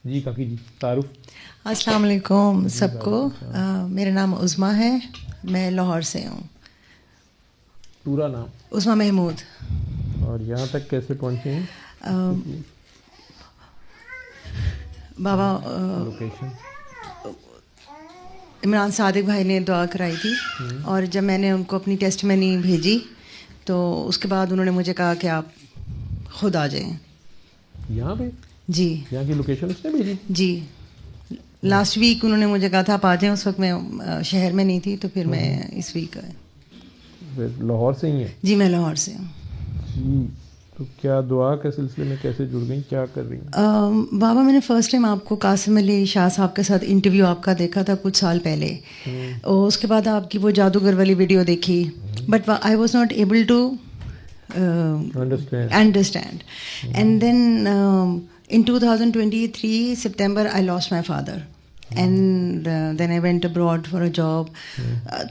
जी काकी जी, तारुफ। अस्सलाम वालेकुम सबको। मेरा नाम उज़मा है, मैं लाहौर से हूँ। पूरा नाम? उज़मा महमूद। और यहाँ तक कैसे पहुँचे हैं? बाबा लोकेशन? इमरान सादिक भाई ने दुआ कराई थी और जब मैंने उनको अपनी टेस्टमनी भेजी तो उसके बाद उन्होंने मुझे कहा कि आप खुद आ जाएं। यहाँ पे? जी। यहाँ की लोकेशन उसने भेजी? जी, लास्ट वीक उन्होंने मुझे कहा था आप आ जाएं। उस वक्त मैं शहर में नहीं थी, तो फिर मैं इस वीक आए। लाहौर से ही हैं? जी, मैं लाहौर से हूँ। जी, तो क्या दुआ के सिलसिले में कैसे जुड़ गई, क्या कर रही हैं? बाबा, मैंने फ़र्स्ट टाइम आपको कासिम अली शाह साहब के साथ इंटरव्यू आपका देखा था कुछ साल पहले, और उसके बाद आपकी वो जादूगर वाली वीडियो देखी, but I was not able to understand. And then in 2023 September I lost my father and then I went abroad for a job.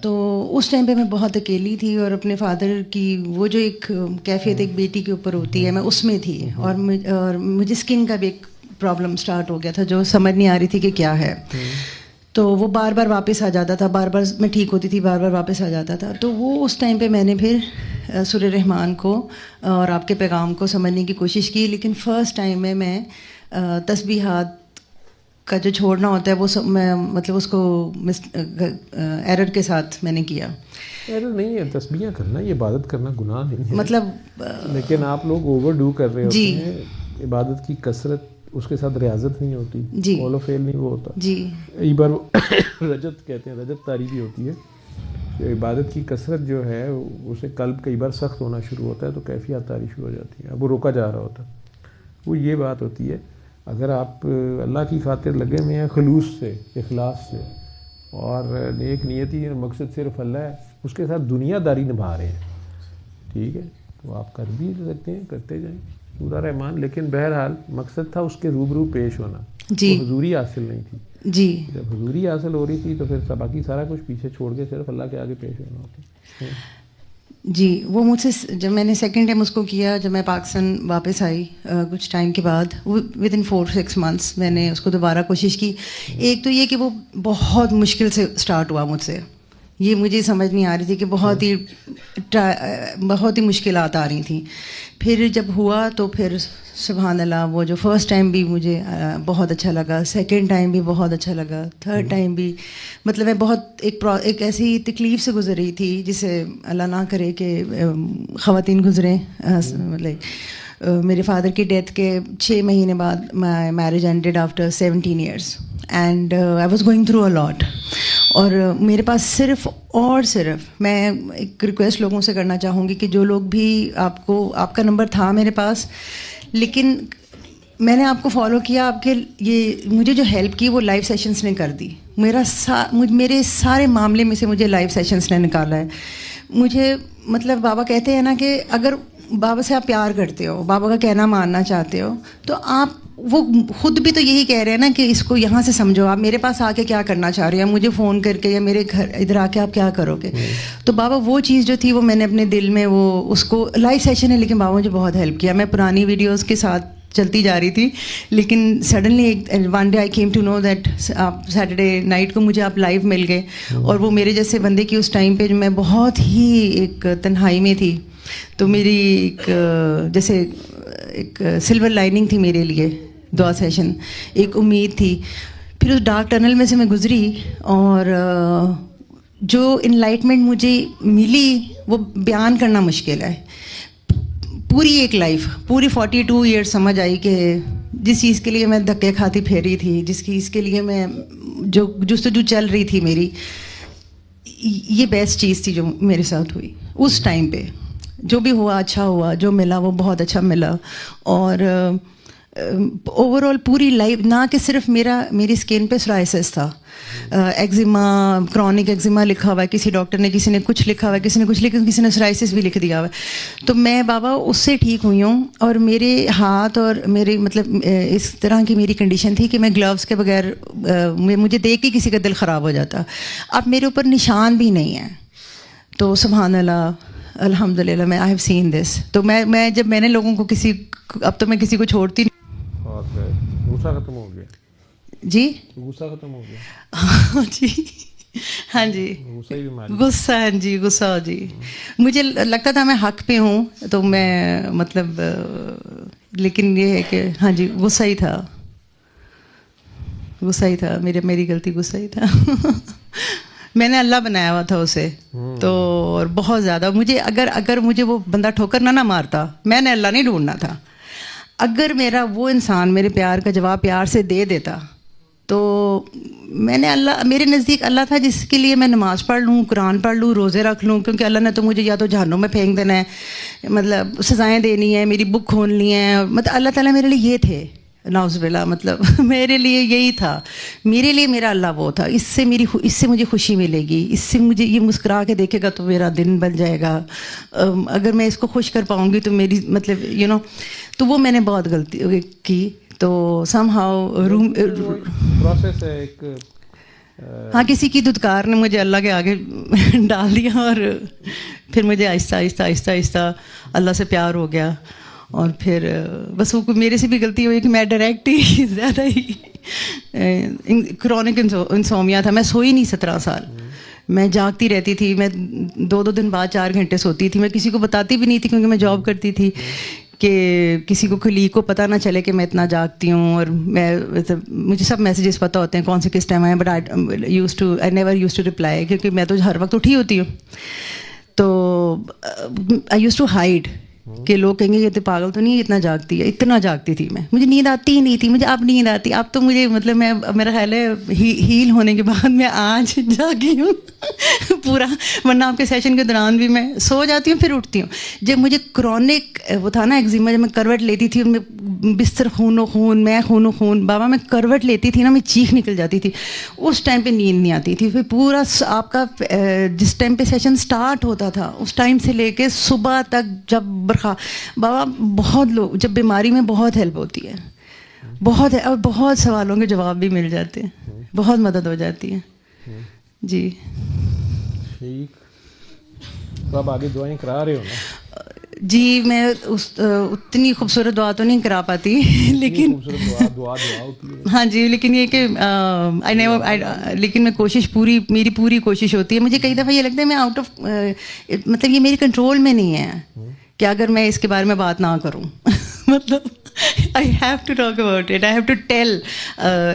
तो उस टाइम पे मैं बहुत अकेली थी और अपने फादर की वो जो एक कैफियत एक बेटी के ऊपर होती है, मैं उसमें थी, और मुझे स्किन का भी एक प्रॉब्लम स्टार्ट हो गया था जो समझ नहीं आ रही थी कि क्या है। तो वो बार बार वापस आ जाता था, बार बार मैं ठीक होती थी, बार बार वापस आ जाता था। तो वो उस टाइम पे मैंने फिर सूरह रहमान को और आपके पैगाम को समझने की कोशिश की, लेकिन फ़र्स्ट टाइम में मैं तस्बीहात का जो छोड़ना होता है वो मैं मतलब उसको एरर के साथ मैंने किया। एरर नहीं है, तस्बीह करना, ये इबादत करना गुनाह नहीं है, मतलब लेकिन आप लोग ओवरडू कर रहे होते हैं। इबादत की कसरत, उसके साथ रियाजत नहीं होती, फॉलो फेल नहीं वो होता जी। एक बार रजत कहते हैं, रजत तारी भी होती है। इबादत की कसरत जो है उसे कल्ब कई बार सख्त होना शुरू होता है तो कैफियत तारी शुरू हो जाती है, अब वो रोका जा रहा होता है। वो ये बात होती है, अगर आप अल्लाह की खातिर लगे हुए हैं खलूस से, इखलास से, और नेक नियति और मकसद सिर्फ अल्लाह है, उसके साथ दुनियादारी निभा रहे हैं, ठीक है, तो आप कर भी सकते हैं, करते जाएं पूरा रहमान। लेकिन बहरहाल मकसद था उसके रूबरू पेश होना जी। तो हुजूरी हासिल नहीं थी जी। जब हुजूरी हासिल हो रही थी तो फिर बाकी सारा कुछ पीछे छोड़ के सिर्फ अल्लाह के आगे पेश होना होता जी। वो मुझसे जब मैंने सेकंड टाइम उसको किया, जब मैं पाकिस्तान वापस आई कुछ टाइम के बाद, विद इन 4-6 मंथ्स मैंने उसको दोबारा कोशिश की। एक तो ये कि वो बहुत मुश्किल से स्टार्ट हुआ मुझसे, ये मुझे समझ नहीं आ रही थी कि बहुत ही मुश्किलात आ रही थी। फिर जब हुआ तो फिर सुभान अल्लाह, वो जो फर्स्ट टाइम भी मुझे बहुत अच्छा लगा, सेकंड टाइम भी बहुत अच्छा लगा, थर्ड टाइम भी, मतलब मैं बहुत एक ऐसी तकलीफ़ से गुजर रही थी जिसे अल्लाह ना करे कि ख़वातीन गुजरें। मतलब मेरे फादर की डेथ के 6 महीने बाद my marriage ended after 17 years and I was going through a lot. और मेरे पास सिर्फ मैं एक रिक्वेस्ट लोगों से करना चाहूँगी कि जो लोग भी आपका नंबर था मेरे पास, लेकिन मैंने आपको फॉलो किया, आपके ये मुझे जो हेल्प की वो लाइव सेशंस ने कर दी। मेरे सारे मामले में से मुझे लाइव सेशंस ने निकाला है। मुझे मतलब बाबा कहते हैं ना कि अगर बाबा से आप प्यार करते हो, बाबा का कहना मानना चाहते हो, तो आप वो खुद भी तो यही कह रहे हैं ना कि इसको यहाँ से समझो, आप मेरे पास आके क्या करना चाह रहे हो, मुझे फ़ोन करके या मेरे घर इधर आके आप क्या करोगे। तो बाबा वो चीज़ जो थी वो मैंने अपने दिल में वो उसको लाइव सेशन है, लेकिन बाबा मुझे बहुत हेल्प किया। मैं पुरानी वीडियोस के साथ चलती जा रही थी, लेकिन suddenly one day I came to know that आप सैटरडे नाइट को मुझे आप लाइव मिल गए, और वो मेरे जैसे बंदे की उस टाइम पे मैं बहुत ही एक तन्हाई में थी, तो मेरी जैसे एक सिल्वर लाइनिंग थी मेरे लिए दुआ सेशन, एक उम्मीद थी। फिर उस डार्क टनल में से मैं गुजरी और जो इनलाइटमेंट मुझे मिली वो बयान करना मुश्किल है। पूरी एक लाइफ, पूरी 42 years समझ आई कि जिस चीज़ के लिए मैं धक्के खाती फेरी थी, जिस चीज़ के लिए मैं जो जुस्तजू चल रही थी मेरी, ये बेस्ट चीज़ थी जो मेरे साथ हुई उस टाइम पे। जो भी हुआ अच्छा हुआ, जो मिला वो बहुत अच्छा मिला। और ओवरऑल पूरी लाइफ, ना कि सिर्फ मेरी स्किन पे सोराइसिस था, एक्जिमा, क्रॉनिक एक्जिमा लिखा हुआ है किसी डॉक्टर ने, किसी ने कुछ लिखा हुआ है, किसी ने कुछ लिखा, किसी ने सोराइसिस भी लिख दिया हुआ है। तो मैं बाबा उससे ठीक हुई हूँ, और मेरे हाथ और मेरे मतलब इस तरह की मेरी कंडीशन थी कि मैं ग्लव्स के बगैर मुझे देख के किसी का दिल ख़राब हो जाता। अब मेरे ऊपर निशान भी नहीं है, तो सुभान अल्लाह, अल्हम्दुलिल्लाह, मैं आई हैव सीन दिस। तो मैं जब मैंने लोगों को अब तो मैं किसी को छोड़ती नहीं। दूसरा खत्म हो गया जी गुस्सा खत्म हो गया? हाँ जी, हाँ जी, गुस्सा, हाँ जी, गुस्सा जी। मुझे लगता था मैं हक पे हूँ, तो मैं मतलब लेकिन ये है कि हाँ जी, गुस्सा ही था, गुस्सा ही था, मेरी गलती, गुस्सा ही था। मैंने अल्लाह बनाया हुआ था उसे, तो और बहुत ज़्यादा मुझे अगर मुझे वो बंदा ठोकर ना मारता, मैंने अल्लाह नहीं ढूंढना था। अगर मेरा वो इंसान मेरे प्यार का जवाब प्यार से दे देता, तो मैंने अल्लाह, मेरे नज़दीक अल्लाह था जिसके लिए मैं नमाज़ पढ़ लूँ, कुरान पढ़ लूँ, रोज़े रख लूँ, क्योंकि अल्लाह ने तो मुझे या तो जहन्नुम में फेंक देना है, मतलब सज़ाएँ देनी है, मेरी बुक खोलनी है, मतलब अल्लाह ताला मेरे लिए ये थे, नाउज़ुबिल्लाह, मतलब मेरे लिए यही था, मेरे लिए मेरा अल्लाह वो था, इससे मुझे खुशी मिलेगी, इससे मुझे ये मुस्कुरा के देखेगा तो मेरा दिन बन जाएगा, अगर मैं इसको खुश कर पाऊँगी तो मेरी मतलब तो वो मैंने बहुत गलती की। तो समहाउ रूम प्रोसेस है एक, हाँ, किसी की दुत्कार ने मुझे अल्लाह के आगे डाल दिया, और फिर मुझे आहिस्ता आहिस्ता आहिस्ता आहिस्ता अल्लाह से प्यार हो गया। और फिर बस वो मेरे से भी गलती हुई कि मैं डायरेक्ट ही ज़्यादा ही क्रॉनिक इंसोमिया था, मैं सोई नहीं 17 साल, मैं जागती रहती थी, मैं 2-2 दिन बाद 4 घंटे सोती थी, मैं किसी को बताती भी नहीं थी क्योंकि मैं जॉब करती थी, कि किसी को कलीग को पता ना चले कि मैं इतना जागती हूँ। और मैं मुझे सब मैसेजेस पता होते हैं कौन से किस टाइम आए, but I never use to reply, क्योंकि मैं तो हर वक्त उठी होती हूँ। तो आई यूज़ टू हाइड, कि लोग कहेंगे ये तो पागल तो नहीं, इतना जागती है, इतना जागती थी मैं, मुझे नींद आती ही नहीं थी, मुझे अब नींद आती, अब तो मुझे मतलब मैं, मेरा ख्याल है हील होने के बाद मैं आज जागी हूँ पूरा, वरना आपके सेशन के दौरान भी मैं सो जाती हूँ फिर उठती हूँ। जब मुझे क्रॉनिक वो था ना एक्जिमा, जब मैं करवट लेती थी, मैं बिस्तर खूनो खून, मैं खूनो खून, बाबा मैं करवट लेती थी ना, मैं चीख निकल जाती थी, उस टाइम पे नींद नहीं आती थी। फिर पूरा आपका जिस टाइम पे सेशन स्टार्ट होता था उस टाइम से लेके सुबह तक, जब बरखा, बाबा बहुत लोग, जब बीमारी में बहुत हेल्प होती है, बहुत है, और बहुत सवालों के जवाब भी मिल जाते हैं, बहुत मदद हो जाती है जी। ठीक, तो अब आगे दुआएं करा रहे हो ना? जी, मैं उतनी खूबसूरत दुआ तो नहीं करा पाती, लेकिन दुआ होती है। हाँ जी, लेकिन ये कि लेकिन मैं कोशिश मेरी पूरी कोशिश होती है। मुझे कई दफ़ा ये लगता है मैं आउट ऑफ मतलब ये मेरे कंट्रोल में नहीं है कि अगर मैं इसके बारे में बात ना करूं मतलब I have to talk about it, I have to tell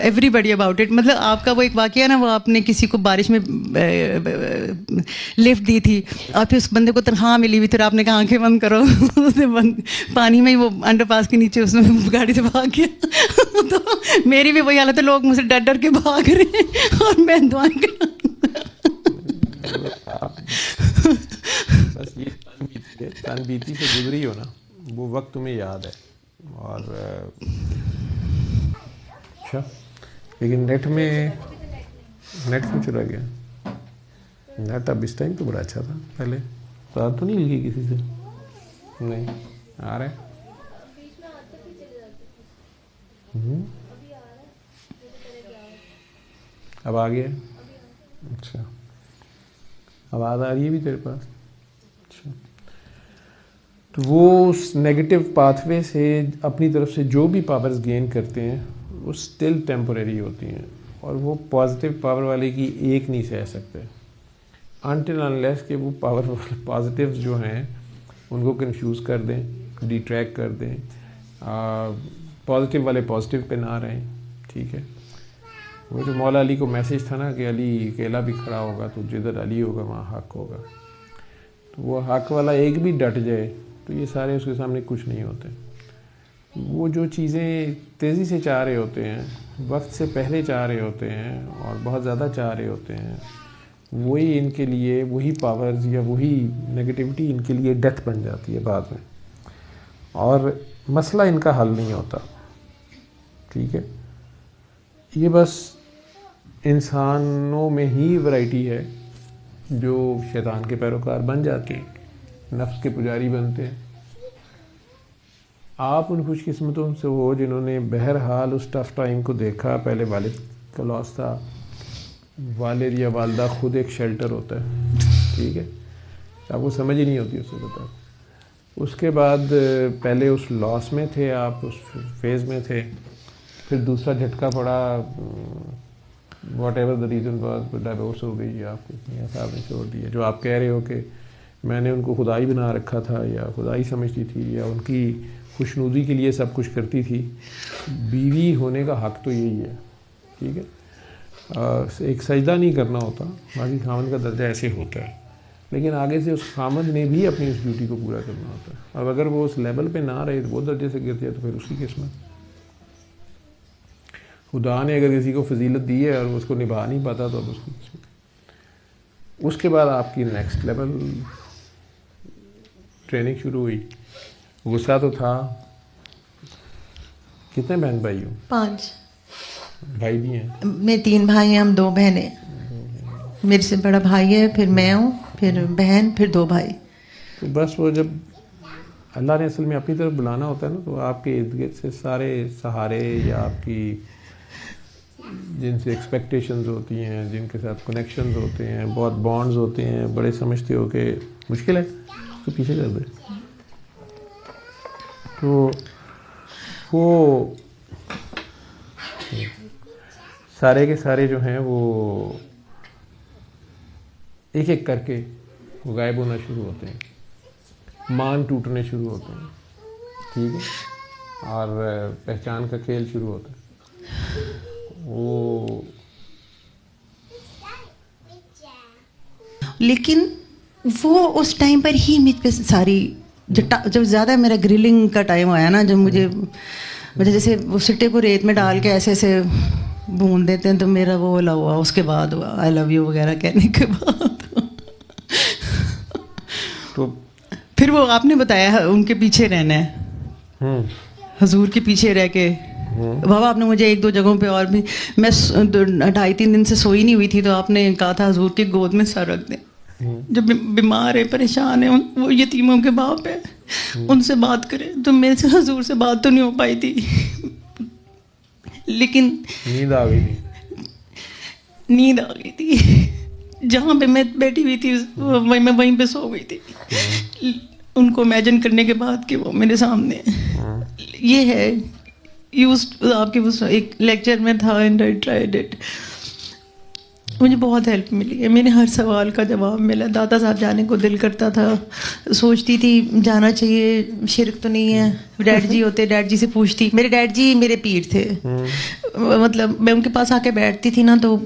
everybody about it. मतलब आपका वो एक वाकया ना, वो आपने किसी को बारिश में लिफ्ट दी थी और फिर उस बंदे को तनख्वाह मिली हुई, फिर आपने कहा आंखें बंद करो उसने पानी में ही वो अंडरपास के नीचे उसमें गाड़ी से भाग गया तो मेरी भी वही हालत है, लोग मुझसे डर डर के भाग रहे हैं और मैं दुआएं कर बस ये तनबीती से गुजरी हो ना, वो वक्त तुम्हें याद है। और अच्छा, लेकिन नेट में चला गया नेट। अब इस टाइम तो बड़ा अच्छा था, पहले बात तो नहीं लिखी किसी से, नहीं आ रहा है। अब आ गया, अच्छा आवाज़ आ रही है भी तेरे पास? अच्छा, तो वो उस नेगेटिव पाथवे से अपनी तरफ से जो भी पावर्स गेन करते हैं वो स्टिल टेम्पोरेरी होती हैं, और वो पॉजिटिव पावर वाले की एक नहीं सह सकते अनटिल अनलेस कि वो पावर पॉजिटिव्स जो हैं उनको कंफ्यूज कर दें, डिट्रैक्ट कर दें, पॉजिटिव वाले पॉजिटिव पे ना रहें। ठीक है, वो जो मौला अली को मैसेज था ना कि अली अकेला भी खड़ा होगा तो जिधर अली होगा वहाँ हक होगा, तो वो हक वाला एक भी डट जाए तो ये सारे उसके सामने कुछ नहीं होते। वो जो चीज़ें तेज़ी से चाह रहे होते हैं, वक्त से पहले चाह रहे होते हैं और बहुत ज़्यादा चाह रहे होते हैं, वही इनके लिए, वही पावर्स या वही नेगेटिविटी इनके लिए डेथ बन जाती है बाद में, और मसला इनका हल नहीं होता। ठीक है, ये बस इंसानों में ही वैरायटी है जो शैतान के पैरोकार बन जाते हैं, नफ्स के पुजारी बनते हैं। आप उन खुशकिस्मतों से हो जिन्होंने बहरहाल उस टफ़ टाइम को देखा। पहले वालिद का लॉस था, वालिद या वालदा खुद एक शेल्टर होता है, ठीक है, आपको समझ ही नहीं होती उससे बता। उसके बाद पहले उस लॉस में थे आप, उस फेज़ में थे, फिर दूसरा झटका पड़ा, what ever the reason was, divorce हो गई या आपको मियां साहब ने छोड़ दिया। जो आप कह रहे हो कि मैंने उनको खुदाई बना रखा था या खुदाई समझती थी या उनकी खुशनुदी के लिए सब कुछ करती थी, बीवी होने का हक़ तो यही है, ठीक है। एक सजदा नहीं करना होता, बाकी खामन का दर्जा ऐसे होता है, लेकिन आगे से उस खामन ने भी अपनी उस ड्यूटी को पूरा करना होता है। अब अगर वो उस लेवल पे ना रहे, वो दर्जे से गिर जाए, तो फिर उसकी किस्मत। खुदा ने अगर किसी को फजीलत दी है और उसको निभा नहीं पाता तो अब उसकी किस्मत। उसके बाद आपकी नेक्स्ट लेवल ट्रेनिंग शुरू हुई। गुस्सा तो था। कितने बहन भाई हो? 5 भाई भी हैं? मैं 3 भाई हैं, हम 2 बहनें। मेरे से बड़ा भाई है, फिर मैं हूँ, फिर बहन, फिर 2 भाई। तो बस वो जब अल्लाह ने असल में अपनी तरफ बुलाना होता है ना, तो आपके इर्द गिर्द से सारे सहारे या आपकी जिनसे एक्सपेक्टेशंस होती हैं, जिनके साथ कनेक्शंस होते हैं, बहुत बॉन्ड्स होते हैं, बड़े समझते हो कि मुश्किल है तो पीछे कर दे। तो वो सारे के सारे जो हैं वो एक एक करके वो गायब होना शुरू होते हैं, मान टूटने शुरू होते हैं, ठीक है, और पहचान का खेल शुरू होता है। वो लेकिन वो उस टाइम पर ही मुझ पे सारी जब ज़्यादा मेरा ग्रिलिंग का टाइम आया ना, जब मुझे जैसे वो सिट्टे को रेत में डाल के ऐसे ऐसे भून देते हैं, तो मेरा वो वाला हुआ। उसके बाद हुआ आई लव यू वगैरह कहने के बाद तो फिर वो आपने बताया उनके पीछे रहना है, हजूर के पीछे रह के। बाबा आपने मुझे 1-2 जगहों पे और भी, मैं 2.5-3 दिन से सोई नहीं हुई थी, तो आपने कहा था हजूर की गोद में सर रख दें। जब बीमार है, परेशान है, वो यतीमों के बाप है, उनसे बात करें। तो मेरे से हजूर से बात तो नहीं हो पाई थी, लेकिन नींद आ गई थी। जहाँ पे मैं बैठी हुई थी मैं वहीं पे सो गई थी, उनको इमेजिन करने के बाद कि वो मेरे सामने। ये है आपके उस एक लेक्चर में था, एंड आई ट्राइड इट। मुझे बहुत हेल्प मिली है, मैंने हर सवाल का जवाब मिला। दादा साहब जाने को दिल करता था, सोचती थी जाना चाहिए, शिरक तो नहीं है। डैड जी होते, डैड जी से पूछती। मेरे डैड जी मेरे पीर थे, मतलब मैं उनके पास आके बैठती थी ना, तो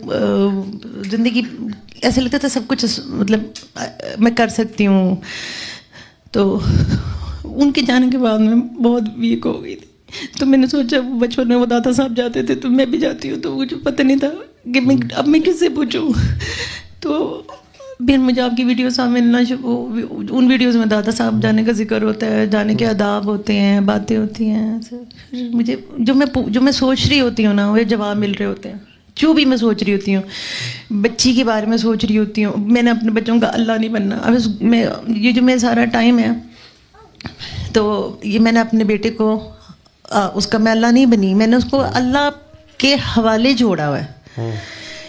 ज़िंदगी ऐसे लगता था सब कुछ मतलब मैं कर सकती हूँ। तो उनके जाने के बाद मैं बहुत वीक हो गई थी। तो मैंने सोचा बचपन में वो दादा साहब जाते थे तो मैं भी जाती हूँ, तो मुझे पता नहीं था कि मैं किससे पूछूं। तो फिर मुझे आपकी वीडियो सामने मिलना, उन वीडियोस में दादा साहब जाने का जिक्र होता है, जाने के आदाब होते हैं, बातें होती हैं। फिर मुझे जो मैं सोच रही होती हूँ ना, वो जवाब मिल रहे होते हैं। जो भी मैं सोच रही होती हूँ, बच्ची के बारे में सोच रही होती हूँ, मैंने अपने बच्चों का अल्लाह नहीं बनना। अब मैं ये जो मेरा सारा टाइम है, तो ये मैंने अपने बेटे को उसका मैं अल्लाह नहीं बनी, मैंने उसको अल्लाह के हवाले जोड़ा हुआ है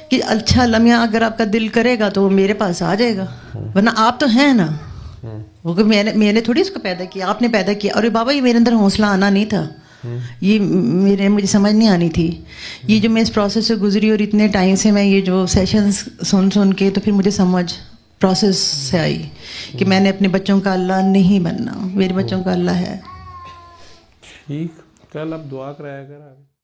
कि अच्छा अल्लाह मियाँ अगर आपका दिल करेगा तो वो मेरे पास आ जाएगा, वरना आप तो हैं ना। वो मैंने थोड़ी उसको पैदा किया, आपने पैदा किया। और बाबा ये मेरे अंदर हौसला आना नहीं था, ये मुझे समझ नहीं आनी थी। ये जो मैं इस प्रोसेस से गुजरी और इतने टाइम से मैं ये जो सेशंस सुन के, तो फिर मुझे समझ प्रोसेस से आई कि मैंने अपने बच्चों का अल्लाह नहीं बनना, मेरे बच्चों का अल्लाह है। ठीक, कल अब दुआ कराया कर।